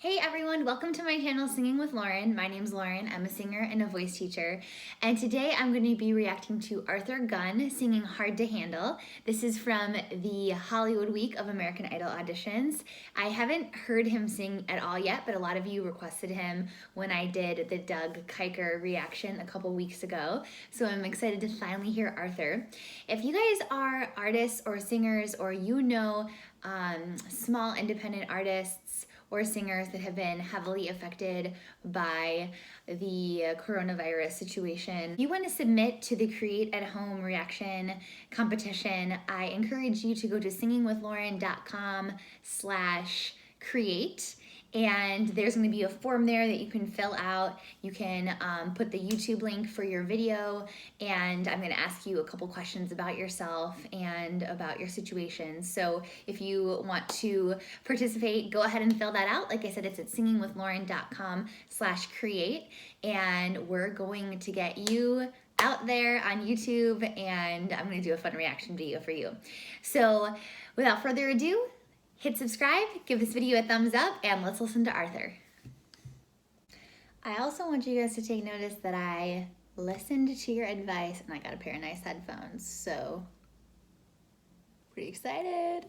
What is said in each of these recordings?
Hey everyone, welcome to my channel Singing with Lauren. My name's Lauren, I'm a singer and a voice teacher, and today I'm going to be reacting to Arthur Gunn singing Hard to Handle. This is from the Hollywood Week of American Idol auditions. I haven't heard him sing at all yet, but a lot of you requested him when I did the Doug Kiker reaction a couple weeks ago, so I'm excited to finally hear Arthur. If you guys are artists or singers, or you know small independent artists or singers that have been heavily affected by the coronavirus situation, if you want to submit to the Create at Home reaction competition, I encourage you to go to singingwithlauren.com/create. And there's going to be a form there that you can fill out. You can put the YouTube link for your video, and I'm going to ask you a couple questions about yourself and about your situation. So if you want to participate, go ahead and fill that out. Like I said, it's at singingwithlauren.com/create, and we're going to get you out there on YouTube, and I'm going to do a fun reaction video for you. So without further ado, hit subscribe, give this video a thumbs up, and let's listen to Arthur. I also want you guys to take notice that I listened to your advice and I got a pair of nice headphones, so pretty excited.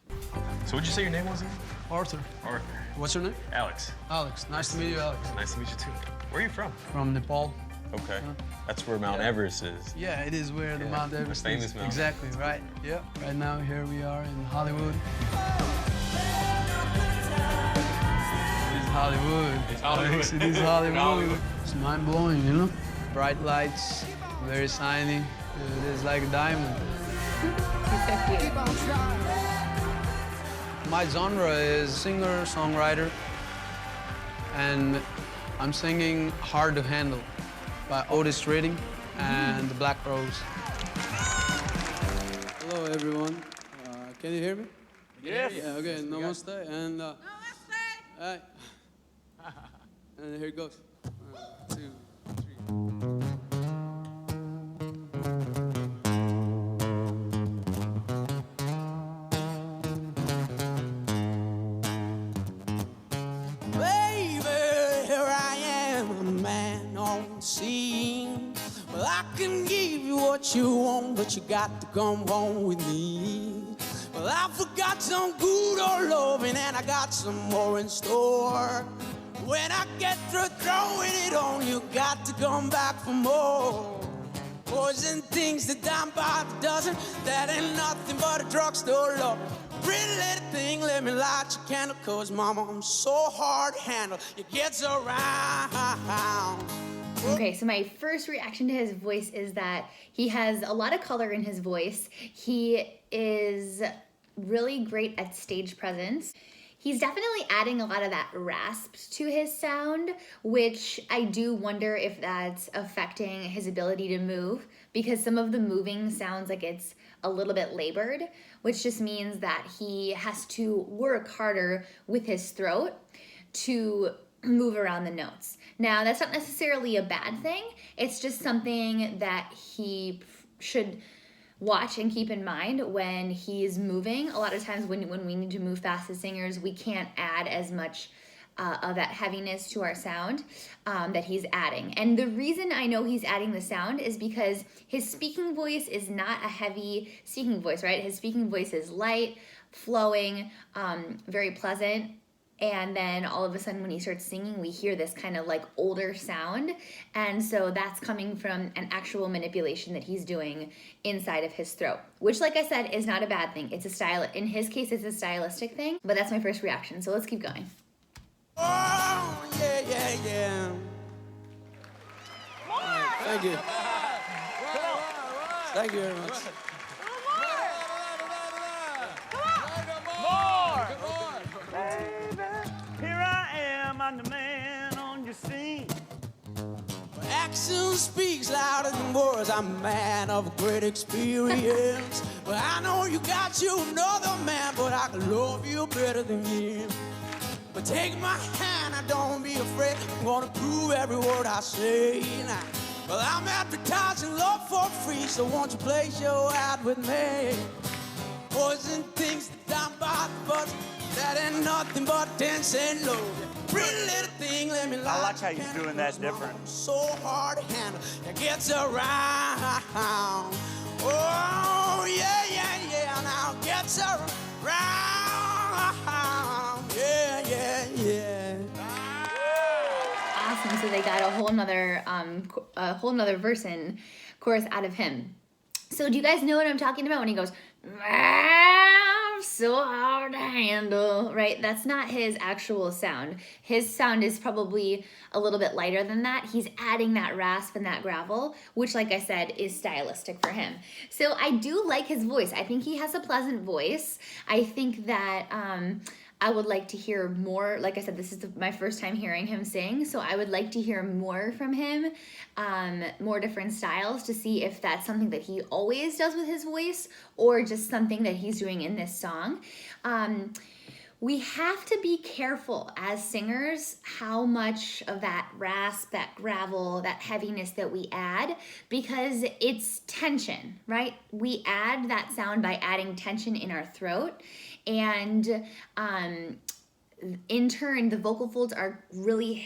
So what'd you say your name was again? Arthur. Arthur. What's your name? Alex. Alex. Nice to meet you, Alex. Nice to meet you too. Where are you from? From Nepal. Okay. That's where Mount Everest is. Yeah, it is where the Mount Everest famous is. mountain. Exactly, right. Yeah. Right now, here we are in Hollywood. It is Hollywood. It's Hollywood. It is Hollywood. Hollywood. It's mind-blowing, you know? Bright lights, very shiny. It is like a diamond. My genre is singer-songwriter, and I'm singing Hard to Handle by Otis Redding and the Black Rose. Hello, everyone. Can you hear me? Yes. Yeah, okay, namaste. And, hi. And here it goes. 1, 2, 3. Well, I can give you what you want, but you got to come home with me. Well, I forgot some good old loving, and I got some more in store. When I get through throwing it on, you got to come back for more. Poison things that dime by the dozen, that ain't nothing but a drugstore love. Pretty little thing, let me light your candle, 'cause mama, I'm so hard to handle. It gets around. Okay, so my first reaction to his voice is that he has a lot of color in his voice. He is really great at stage presence. He's definitely adding a lot of that rasp to his sound, which I do wonder if that's affecting his ability to move, because some of the moving sounds like it's a little bit labored, which just means that he has to work harder with his throat to move around the notes. Now, that's not necessarily a bad thing. It's just something that he should watch and keep in mind when he's moving. A lot of times when we need to move fast as singers, we can't add as much of that heaviness to our sound that he's adding. And the reason I know he's adding the sound is because his speaking voice is not a heavy speaking voice, right? His speaking voice is light, flowing, very pleasant. And then all of a sudden when he starts singing, we hear this kind of like older sound. And so that's coming from an actual manipulation that he's doing inside of his throat, which, like I said, is not a bad thing. It's a style. In his case, it's a stylistic thing, but that's my first reaction. So let's keep going. Oh, yeah, yeah, yeah. Thank you. Thank you very much. I'm the man on your scene. Action speaks louder than words. I'm a man of great experience. But I know you got you another man, but I can love you better than him. But take my hand, I don't be afraid. I'm gonna prove every word I say. Now, well, I'm advertising love for free, so won't you place your ad with me? Poison things that down by the bus. That ain't nothing but dancing low. Pretty little thing, let me I like how you're doing that different. So hard to handle, it gets around. Oh, yeah, yeah, yeah, now gets around. Yeah, yeah, yeah. Awesome. So they got a whole nother verse and chorus out of him. So do you guys know what I'm talking about when he goes, so hard to handle, right? That's not his actual sound. His sound is probably a little bit lighter than that. He's adding that rasp and that gravel, which, like I said, is stylistic for him. So I do like his voice. I think he has a pleasant voice. I think that I would like to hear more. Like I said, this is my first time hearing him sing, so I would like to hear more from him, more different styles, to see if that's something that he always does with his voice or just something that he's doing in this song. We have to be careful as singers how much of that rasp, that gravel, that heaviness that we add, because it's tension, right? We add that sound by adding tension in our throat, and in turn, the vocal folds are really,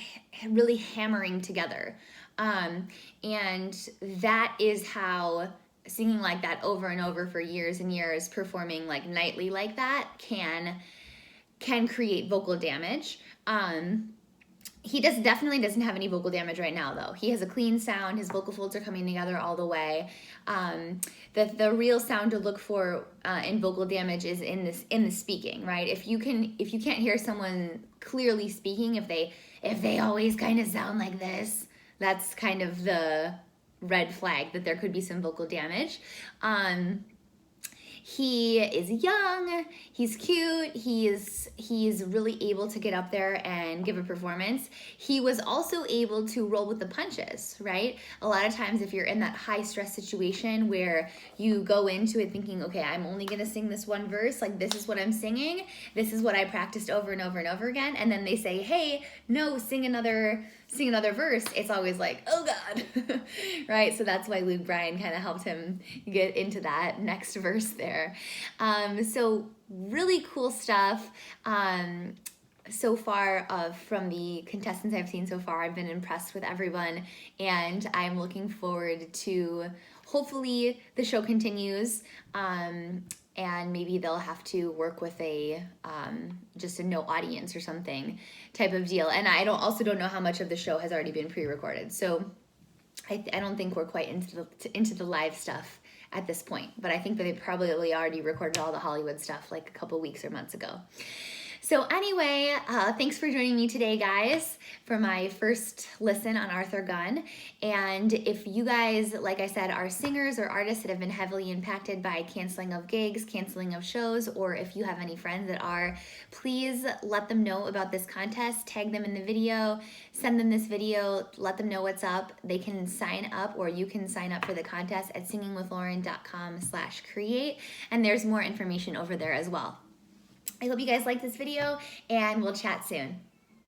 really hammering together. And that is how singing like that over and over for years and years, performing like nightly like that, can create vocal damage. He definitely doesn't have any vocal damage right now, though. He has a clean sound. His vocal folds are coming together all the way. The real sound to look for in vocal damage is in the speaking, right? If you can't hear someone clearly speaking, if they always kind of sound like this, that's kind of the red flag that there could be some vocal damage. He is young, he's cute, he's really able to get up there and give a performance. He was also able to roll with the punches, right? A lot of times if you're in that high stress situation where you go into it thinking, okay, I'm only gonna sing this one verse, like this is what I'm singing, this is what I practiced over and over and over again, and then they say, hey, no, sing another verse, it's always like, oh God, right? So that's why Luke Bryan kind of helped him get into that next verse there. So really cool stuff. So far from the contestants I've seen so far, I've been impressed with everyone, and I'm looking forward to, hopefully the show continues, and maybe they'll have to work with just a no audience or something type of deal. And I also don't know how much of the show has already been pre-recorded, so I don't think we're quite into the live stuff at this point, but I think that they probably already recorded all the Hollywood stuff like a couple weeks or months ago. So anyway, thanks for joining me today, guys, for my first listen on Arthur Gunn. And if you guys, like I said, are singers or artists that have been heavily impacted by canceling of gigs, canceling of shows, or if you have any friends that are, please let them know about this contest, tag them in the video, send them this video, let them know what's up. They can sign up, or you can sign up for the contest at singingwithlauren.com/create, and there's more information over there as well. I hope you guys like this video, and we'll chat soon.